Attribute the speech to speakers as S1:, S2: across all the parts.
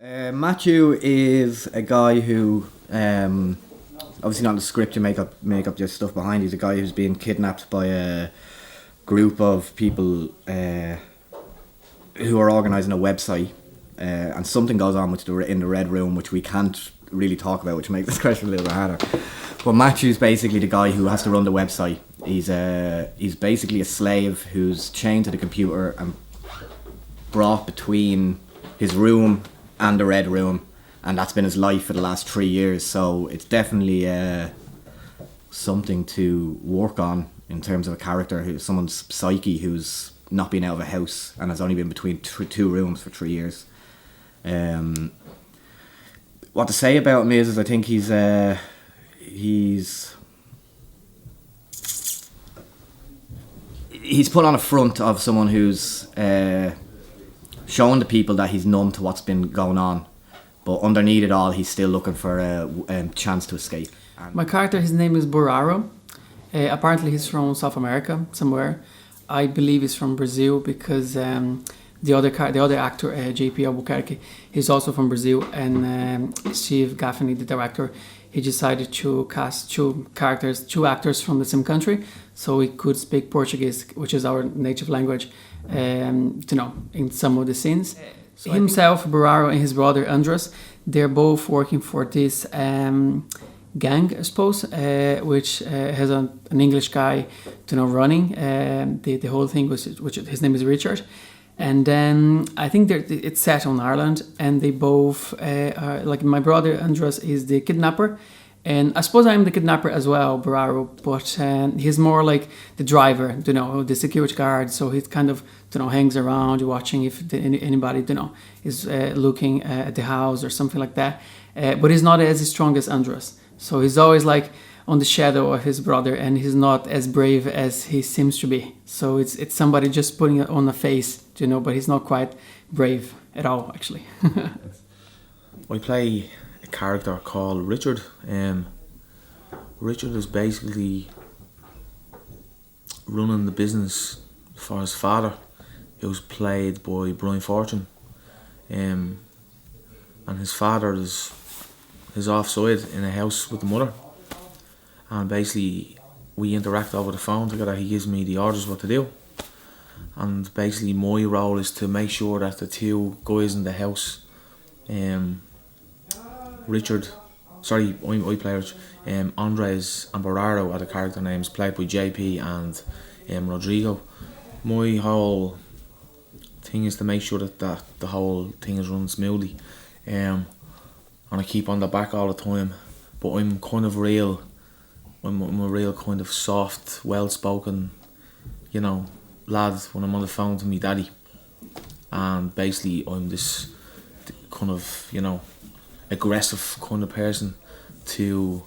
S1: Matthew is a guy who, obviously not in the script. You make up your stuff behind. He's a guy who's been kidnapped by a group of people who are organising a website, and something goes on in the Red Room, which we can't really talk about, which makes this question a little bit harder. But Matthew's basically the guy who has to run the website. He's basically a slave who's chained to the computer and brought between his room and the Red Room, and that's been his life for the last 3 years. So it's definitely something to work on in terms of a character, someone's psyche who's not been out of a house and has only been between two rooms for 3 years. What to say about him is I think he's put on a front of someone who's showing the people that he's numb to what's been going on, but underneath it all he's still looking for a chance to escape.
S2: My character, his name is Buraro. Apparently he's from South America somewhere. I believe he's from Brazil because the other actor, JP Albuquerque, he's also from Brazil, and Steve Gaffney, the director, he decided to cast two actors from the same country, so he could speak Portuguese, which is our native language, in some of the scenes. So himself, Buraro, and his brother Andres, they're both working for this gang, I suppose, which has an English guy, running the whole thing, which his name is Richard. And then I think it's set on Ireland, and they both are, like, my brother Andres is the kidnapper, and I suppose I'm the kidnapper as well, Buraro, but he's more like the driver, the security guard. So he kind of, hangs around watching if anybody, is looking at the house or something like that. But he's not as strong as Andres. So he's always like on the shadow of his brother, and he's not as brave as he seems to be. So it's somebody just putting it on a face, but he's not quite brave at all, actually.
S3: I play a character called Richard. Richard is basically running the business for his father, who's played by Brian Fortune. And his father is offside in a house with the mother. And basically we interact over the phone together. He gives me the orders what to do, and basically my role is to make sure that the two guys in the house, I play Rich, Andres and Buraro are the character names, played by JP and Rodrigo. My whole thing is to make sure that the whole thing is run smoothly, and I keep on the back all the time, but I'm kind of real. I'm a real kind of soft, well-spoken, lad when I'm on the phone to me daddy. And basically I'm this kind of, aggressive kind of person to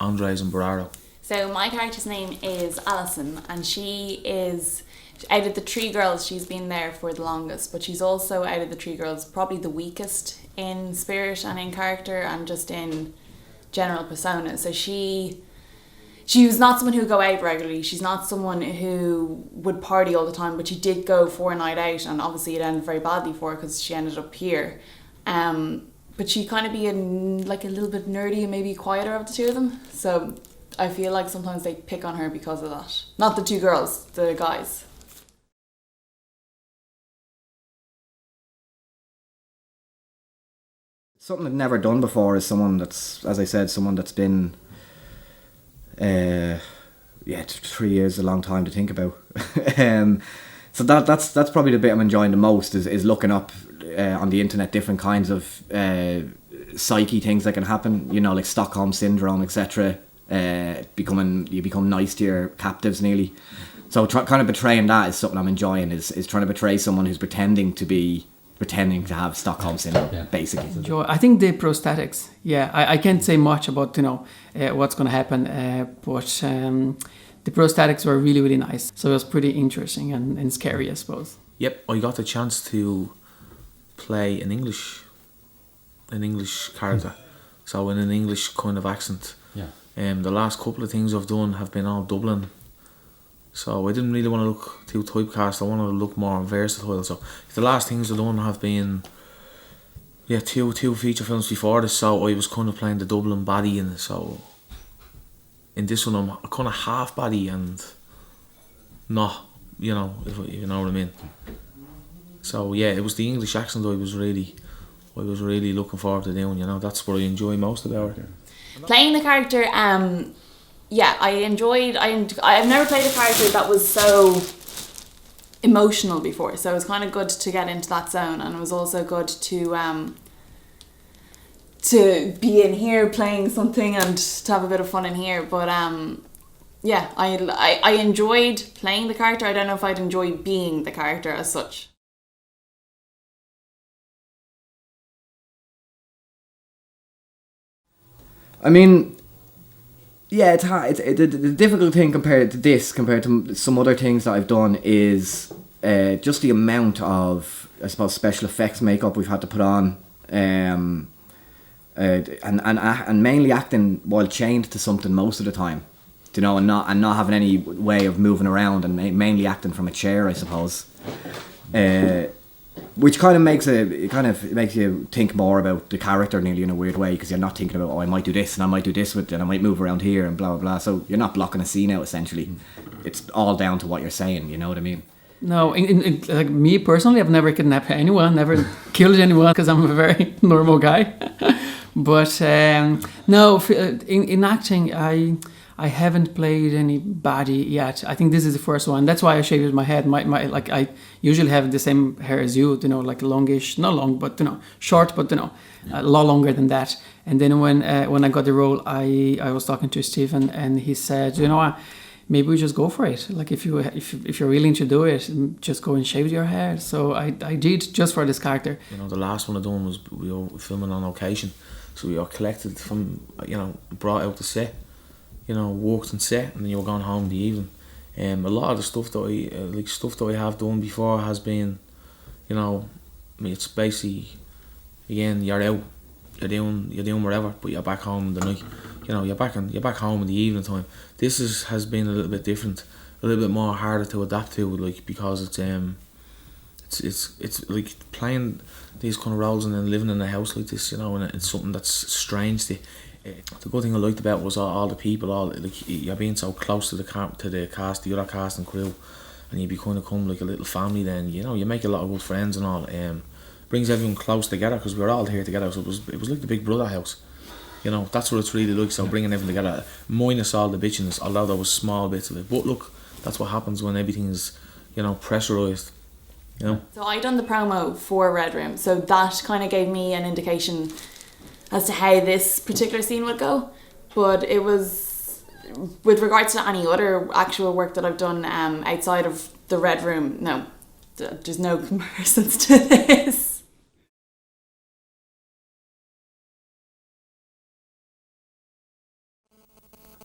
S3: Andres and Buraro.
S4: So my character's name is Alison, and she is, out of the three girls, she's been there for the longest, but she's also, out of the three girls, probably the weakest in spirit and in character and just in general persona. So she was not someone who would go out regularly. She's not someone who would party all the time, but she did go for a night out, and obviously it ended very badly for her because she ended up here. But she kind of be a little bit nerdy and maybe quieter of the two of them. So I feel like sometimes they pick on her because of that. Not the two girls, the guys.
S1: Something I've never done before is someone that's, as I said, someone that's been 3 years is a long time to think about. So that's probably the bit I'm enjoying the most is looking up on the internet different kinds of psyche things that can happen, like Stockholm syndrome, etc. You become nice to your captives nearly. So kind of betraying that is something I'm enjoying, is trying to betray someone who's pretending to have Stockholm syndrome, basically.
S2: I think the prosthetics, I can't say much about what's going to happen, but the prosthetics were really, really nice. So it was pretty interesting and scary, I suppose.
S3: Yep, I got the chance to play an English character, so in an English kind of accent. The last couple of things I've done have been all Dublin. So I didn't really want to look too typecast. I wanted to look more versatile. So the last things I've done have been yeah, two feature films before this, so I was kind of playing the Dublin baddie in it, so in this one I'm kind of half baddie and not, you know, if you know what I mean. So yeah, it was the English accent I was really looking forward to doing, you know. That's what I enjoy most about it.
S4: Playing the character, yeah, I've never played a character that was so emotional before, so it was kind of good to get into that zone, and it was also good to be in here playing something and to have a bit of fun in here. But yeah, I enjoyed playing the character. I don't know if I'd enjoy being the character as such.
S1: I mean, yeah, it's hard. The difficult thing compared to some other things that I've done is just the amount of, I suppose, special effects makeup we've had to put on, and mainly acting while chained to something most of the time, you know, and not having any way of moving around, and mainly acting from a chair, I suppose. Which kind of makes you think more about the character nearly in a weird way, because you're not thinking about, oh, I might do this and I might do this with, and I might move around here and blah blah blah. So you're not blocking a scene out essentially. It's all down to what you're saying. You know what I mean?
S2: No, like me personally, I've never kidnapped anyone, never killed anyone, because I'm a very normal guy. But no, in acting, I haven't played any baddie yet. I think this is the first one. That's why I shaved my head. My like I usually have the same hair as you, you know, like longish, not long, but you know, short, but you know, a lot longer than that. And then when I got the role, I was talking to Stephen, and he said, you know what, maybe we just go for it. Like if you're willing to do it, just go and shave your hair. So I did, just for this character.
S3: You know, the last one I done was we were filming on location, so we were collected from, you know, brought out the set. You know, worked and set, and then you were going home in the evening. A lot of the stuff that I have done before has been, you know, I mean, it's basically, again, you're out, you're doing whatever, but you're back home in the night. You know, you're back home in the evening time. This has been a little bit different, a little bit more harder to adapt to, like, because it's like playing these kind of roles and then living in a house like this, you know, and it's something that's strange to. The good thing I liked about it was all the people, like, you're being so close to the cast, the other cast and crew, and you become like a little family. Then, you know, you make a lot of good friends and all. Brings everyone close together, because we're all here together. So it was like the Big Brother house. You know, that's what it's really like. So bringing everything together, minus all the bitchiness, although there was small bits of it. But look, that's what happens when everything is, you know, pressurised. You know. So
S4: I done the promo for Red Room, so that kind of gave me an indication as to how this particular scene would go. But it was, with regards to any other actual work that I've done outside of the Red Room, no, there's no comparisons to this.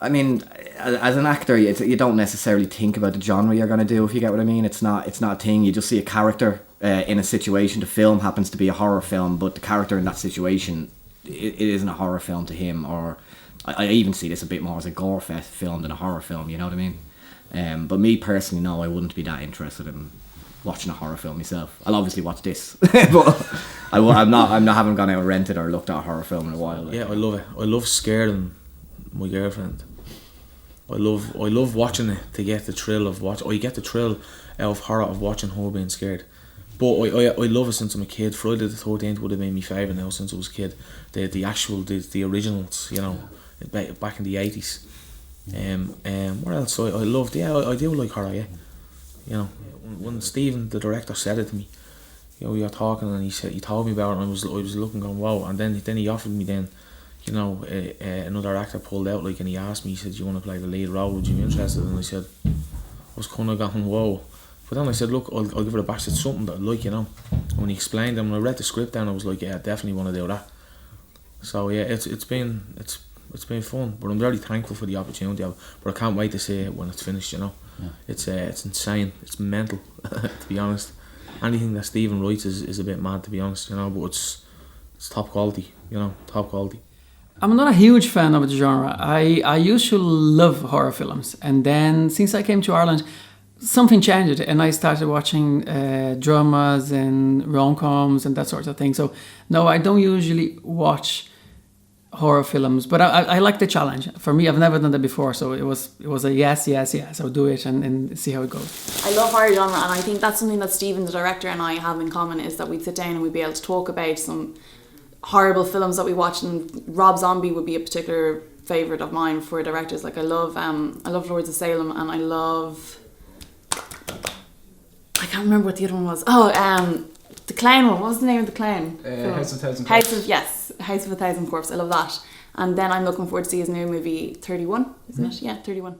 S1: I mean, as an actor, you don't necessarily think about the genre you're going to do, if you get what I mean. It's not a thing. You just see a character in a situation. The film happens to be a horror film, but the character in that situation, it isn't a horror film to him. Or I even see this a bit more as a gore fest film than a horror film, you know what I mean? But me personally, no, I wouldn't be that interested in watching a horror film myself. I'll obviously watch this, but I haven't gone out and rented or looked at a horror film in a while.
S3: Yeah, I love it. I love scaring my girlfriend. I love watching it to get the thrill of you get the thrill out of horror of watching her being scared. But I love it since I'm a kid. Friday the 13th would have been my favourite now since I was a kid. The originals, you know, back in the 80s. What else? I loved. Yeah, I do like horror. Yeah, you know, when Stephen, the director, said it to me, you know, we were talking and he told me about it, and I was looking, going, wow. And then he offered me then, you know, another actor pulled out, like, and he asked me, he said, do you want to play the lead role, would you be interested? And I said, I was kind of going, whoa. But then I said, look, I'll give it a bash. It's something that I like, you know. And when he explained it, when I read the script down, I was like, yeah, I definitely want to do that. So yeah, it's been fun. But I'm very thankful for the opportunity. But I can't wait to see it when it's finished, you know. Yeah. It's insane. It's mental, to be honest. Anything that Stephen writes is a bit mad, to be honest, you know. But it's top quality, you know, top quality.
S2: I'm not a huge fan of the genre. I used to love horror films, and then since I came to Ireland, something changed, and I started watching dramas and rom-coms and that sort of thing. So no, I don't usually watch horror films, but I like the challenge. For me, I've never done that before, so it was a yes. I'll do it and see how it goes.
S4: I love horror genre, and I think that's something that Stephen, the director, and I have in common, is that we'd sit down and we'd be able to talk about some horrible films that we watched, and Rob Zombie would be a particular favourite of mine for directors. Like I love Lords of Salem, and I love, I can't remember what the other one was. The clown one. What was the name of the clown?
S5: House of a Thousand Corpses.
S4: House of a Thousand Corpses. I love that. And then I'm looking forward to see his new movie 31, isn't it? Yeah, 31.